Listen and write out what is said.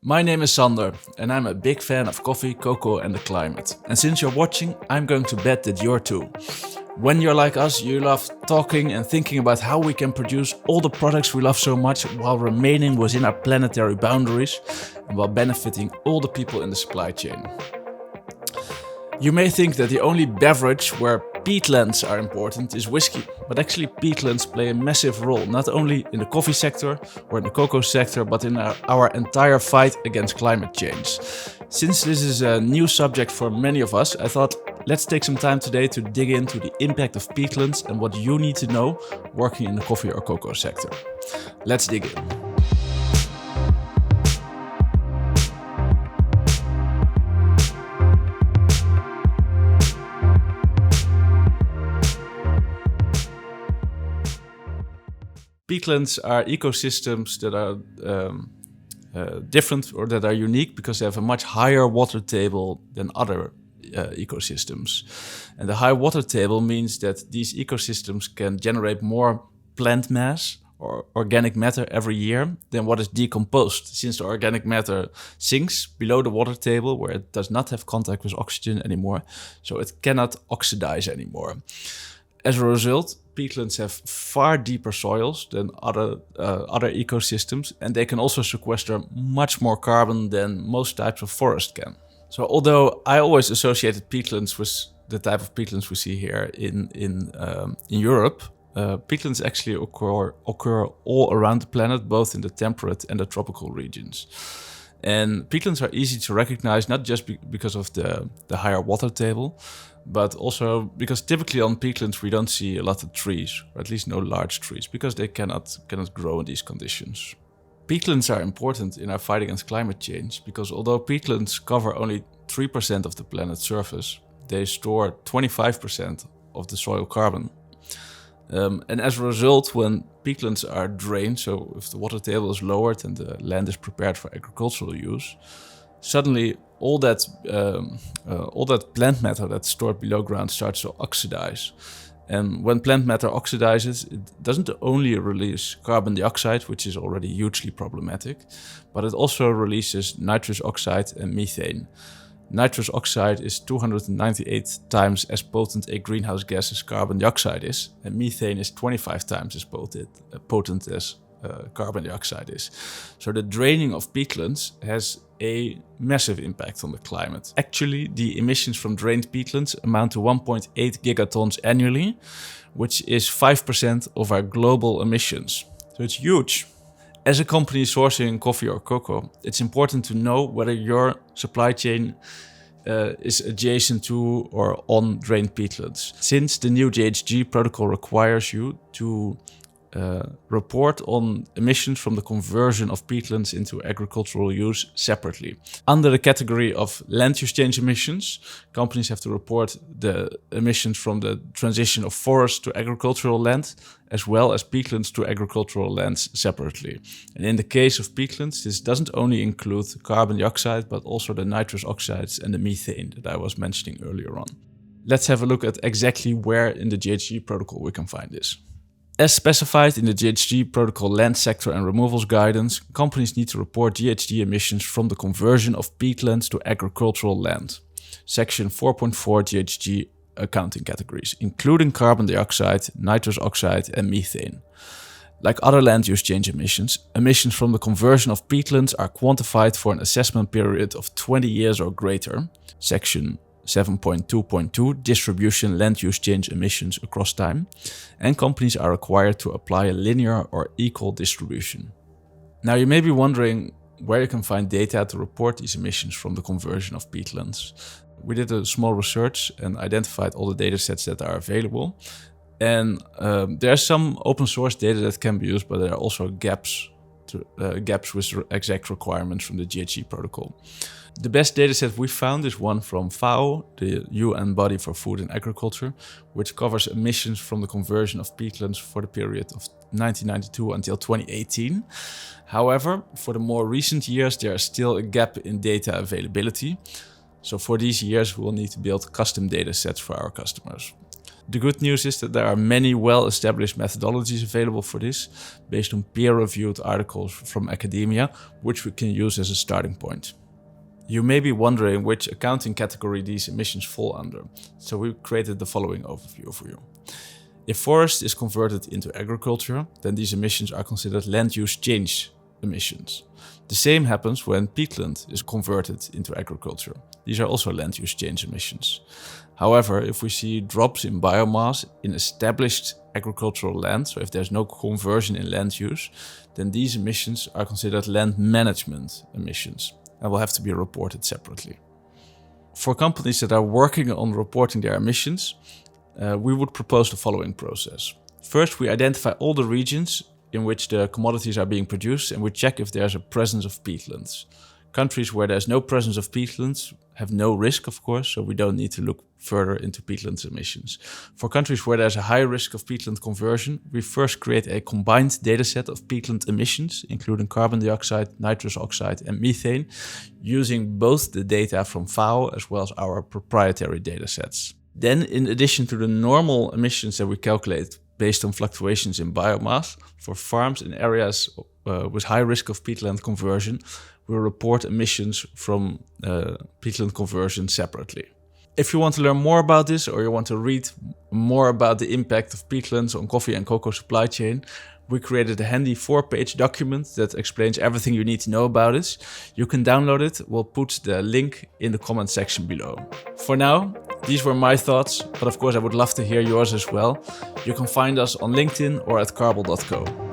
My name is Sander, and I'm a big fan of coffee, cocoa, and the climate. And since you're watching, I'm going to bet that you're too. When you're like us, you love talking and thinking about how we can produce all the products we love so much while remaining within our planetary boundaries and while benefiting all the people in the supply chain. You may think that the only beverage where peatlands are important is whiskey, but actually peatlands play a massive role not only in the coffee sector or in the cocoa sector, but in our entire fight against climate change. Since this is a new subject for many of us, I thought let's take some time today to dig into the impact of peatlands and what you need to know working in the coffee or cocoa sector. Let's dig in. Peatlands are ecosystems that are different or that are unique because they have a much higher water table than other ecosystems. And the high water table means that these ecosystems can generate more plant mass or organic matter every year than what is decomposed, since the organic matter sinks below the water table where it does not have contact with oxygen anymore, so it cannot oxidize anymore. As a result, peatlands have far deeper soils than other ecosystems, and they can also sequester much more carbon than most types of forest can. So although I always associated peatlands with the type of peatlands we see here in Europe, peatlands actually occur all around the planet, both in the temperate and the tropical regions. And peatlands are easy to recognize, not just because of the higher water table, but also because typically on peatlands we don't see a lot of trees, or at least no large trees, because they cannot grow in these conditions. Peatlands are important in our fight against climate change because although peatlands cover only 3% of the planet's surface, they store 25% of the soil carbon. And as a result, when peatlands are drained, so if the water table is lowered and the land is prepared for agricultural use, suddenly all that plant matter that's stored below ground starts to oxidize. And when plant matter oxidizes, it doesn't only release carbon dioxide, which is already hugely problematic, but it also releases nitrous oxide and methane. Nitrous oxide is 298 times as potent a greenhouse gas as carbon dioxide is, and methane is 25 times as potent as carbon dioxide is. So the draining of peatlands has a massive impact on the climate. Actually, the emissions from drained peatlands amount to 1.8 gigatons annually, which is 5% of our global emissions. So it's huge. As a company sourcing coffee or cocoa, it's important to know whether your supply chain is adjacent to or on drained peatlands. Since the new GHG Protocol requires you to report on emissions from the conversion of peatlands into agricultural use separately. Under the category of land use change emissions, companies have to report the emissions from the transition of forest to agricultural land, as well as peatlands to agricultural lands separately. And in the case of peatlands, this doesn't only include carbon dioxide, but also the nitrous oxides and the methane that I was mentioning earlier on. Let's have a look at exactly where in the GHG Protocol we can find this. As specified in the GHG Protocol Land Sector and Removals Guidance, companies need to report GHG emissions from the conversion of peatlands to agricultural land. Section 4.4 GHG accounting categories, including carbon dioxide, nitrous oxide, and methane. Like other land use change emissions, emissions from the conversion of peatlands are quantified for an assessment period of 20 years or greater. Section 7.2.2 distribution land use change emissions across time, and companies are required to apply a linear or equal distribution. Now you may be wondering where you can find data to report these emissions from the conversion of peatlands. We did a small research and identified all the datasets that are available, and there are some open source data that can be used, but there are also gaps with exact requirements from the GHG Protocol. The best dataset we found is one from FAO, the UN Body for Food and Agriculture, which covers emissions from the conversion of peatlands for the period of 1992 until 2018. However, for the more recent years, there is still a gap in data availability. So for these years, we will need to build custom datasets for our customers. The good news is that there are many well-established methodologies available for this, based on peer-reviewed articles from academia, which we can use as a starting point. You may be wondering which accounting category these emissions fall under, so we created the following overview for you. If forest is converted into agriculture, then these emissions are considered land use change emissions. The same happens when peatland is converted into agriculture. These are also land use change emissions. However, if we see drops in biomass in established agricultural land, so if there's no conversion in land use, then these emissions are considered land management emissions and will have to be reported separately. For companies that are working on reporting their emissions, we would propose the following process. First, we identify all the regions in which the commodities are being produced and we check if there's a presence of peatlands. Countries where there's no presence of peatlands have no risk, of course, so we don't need to look further into peatlands emissions. For countries where there's a high risk of peatland conversion, we first create a combined dataset of peatland emissions, including carbon dioxide, nitrous oxide and methane, using both the data from FAO as well as our proprietary datasets. Then, in addition to the normal emissions that we calculate based on fluctuations in biomass, for farms in areas with high risk of peatland conversion, we'll report emissions from peatland conversion separately. If you want to learn more about this, or you want to read more about the impact of peatlands on coffee and cocoa supply chain, we created a handy 4-page document that explains everything you need to know about this. You can download it. We'll put the link in the comment section below. For now, these were my thoughts, but of course I would love to hear yours as well. You can find us on LinkedIn or at carble.co.